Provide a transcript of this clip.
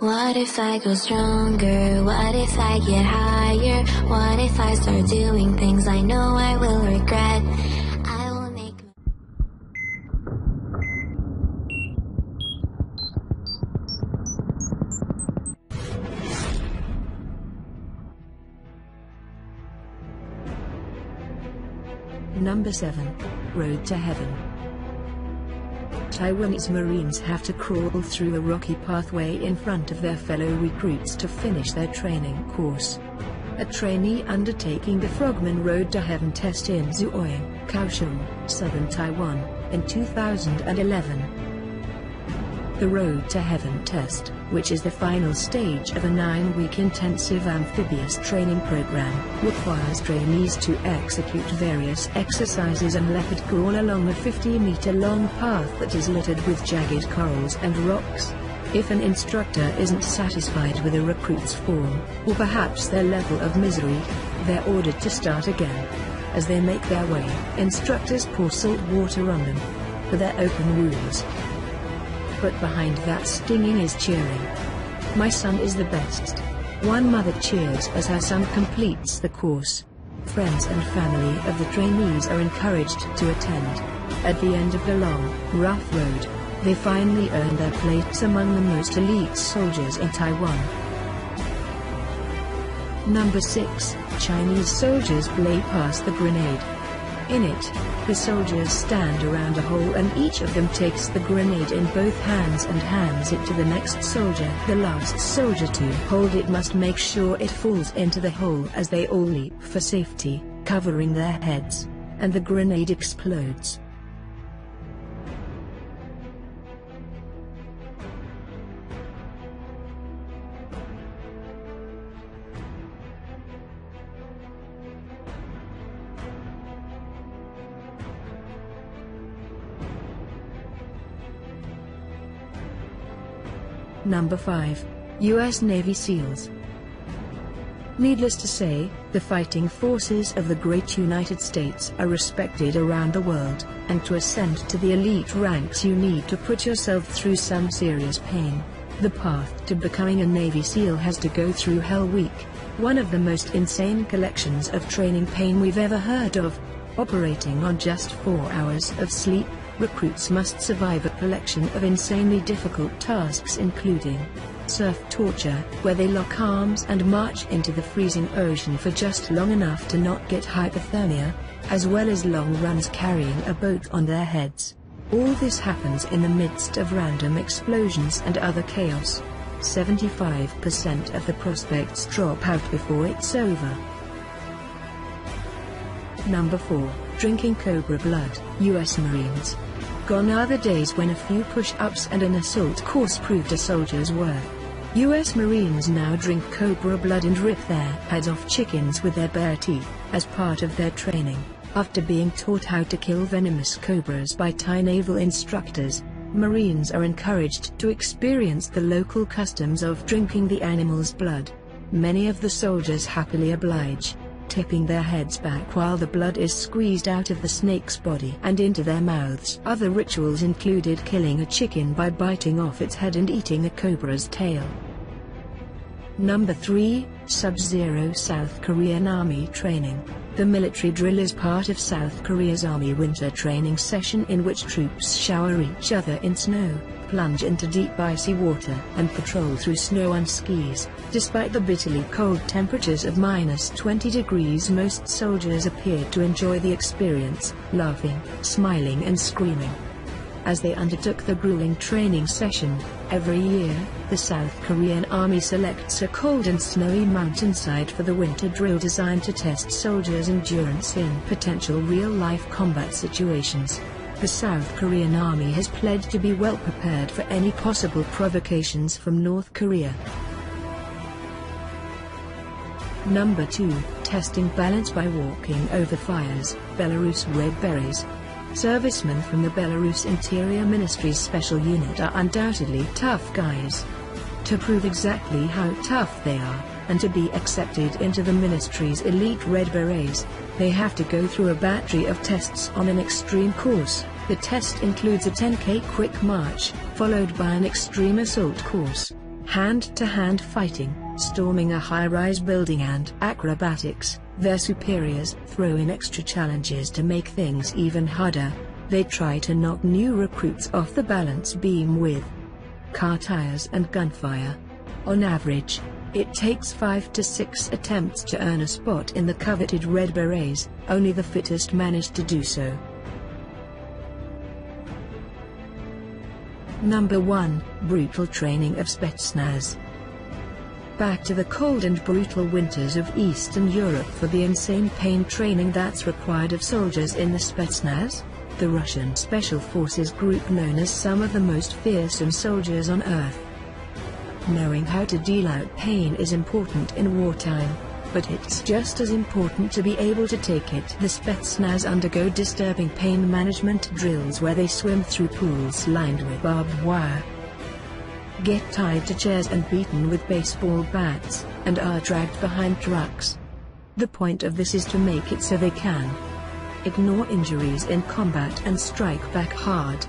What if I go stronger? What if I get higher? What if I start doing things I know I will regret? I will make Number 7. Road to Heaven. Taiwanese Marines have to crawl through a rocky pathway in front of their fellow recruits to finish their training course. A trainee undertaking the Frogman Road to Heaven test in Zuoying, Kaohsiung, southern Taiwan, in 2011. The Road to Heaven test, which is the final stage of a 9-week intensive amphibious training program, requires trainees to execute various exercises and leopard crawl along a 50-meter-long path that is littered with jagged corals and rocks. If an instructor isn't satisfied with a recruit's form, or perhaps their level of misery, they're ordered to start again. As they make their way, instructors pour salt water on them for their open wounds. But behind that stinging is cheering. "My son is the best." One mother cheers as her son completes the course. Friends and family of the trainees are encouraged to attend. At the end of the long, rough road, they finally earn their place among the most elite soldiers in Taiwan. Number 6. Chinese soldiers play pass the grenade. In it, the soldiers stand around a hole and each of them takes the grenade in both hands and hands it to the next soldier. The last soldier to hold it must make sure it falls into the hole as they all leap for safety, covering their heads, and the grenade explodes. Number 5. U.S. Navy SEALs. Needless to say, the fighting forces of the great United States are respected around the world, and to ascend to the elite ranks you need to put yourself through some serious pain. The path to becoming a Navy SEAL has to go through Hell Week, one of the most insane collections of training pain we've ever heard of. Operating on just 4 hours of sleep, recruits must survive a collection of insanely difficult tasks including surf torture, where they lock arms and march into the freezing ocean for just long enough to not get hypothermia, as well as long runs carrying a boat on their heads. All this happens in the midst of random explosions and other chaos. 75% of the prospects drop out before it's over. Number 4. Drinking cobra blood. U.S. Marines. Gone are the days when a few push-ups and an assault course proved a soldier's worth. U.S. Marines now drink cobra blood and rip their heads off chickens with their bare teeth, as part of their training. After being taught how to kill venomous cobras by Thai naval instructors, Marines are encouraged to experience the local customs of drinking the animal's blood. Many of the soldiers happily oblige, tipping their heads back while the blood is squeezed out of the snake's body and into their mouths. Other rituals included killing a chicken by biting off its head and eating a cobra's tail. Number 3. Sub-Zero. South Korean Army training. The military drill is part of South Korea's Army winter training session in which troops shower each other in snow, plunge into deep icy water, and patrol through snow on skis. Despite the bitterly cold temperatures of -20 degrees, most soldiers appeared to enjoy the experience, laughing, smiling and screaming. As they undertook the grueling training session, every year, the South Korean Army selects a cold and snowy mountainside for the winter drill designed to test soldiers' endurance in potential real-life combat situations. The South Korean Army has pledged to be well prepared for any possible provocations from North Korea. Number 2. Testing balance by walking over fires. Belarus Red Berets. Servicemen from the Belarus Interior Ministry's special unit are undoubtedly tough guys. To prove exactly how tough they are, and to be accepted into the ministry's elite Red Berets, they have to go through a battery of tests on an extreme course. The test includes a 10K quick march, followed by an extreme assault course. hand-to-hand fighting, storming a high-rise building and acrobatics. Their superiors throw in extra challenges to make things even harder. They try to knock new recruits off the balance beam with car tires and gunfire. On average, it takes 5 to 6 attempts to earn a spot in the coveted Red Berets. Only the fittest manage to do so. Number 1. Brutal training of Spetsnaz. Back to the cold and brutal winters of Eastern Europe for the insane pain training that's required of soldiers in the Spetsnaz, the Russian Special Forces group known as some of the most fearsome soldiers on Earth. Knowing how to deal out pain is important in wartime, but it's just as important to be able to take it. The Spetsnaz undergo disturbing pain management drills where they swim through pools lined with barbed wire, get tied to chairs and beaten with baseball bats, and are dragged behind trucks. The point of this is to make it so they can ignore injuries in combat and strike back hard.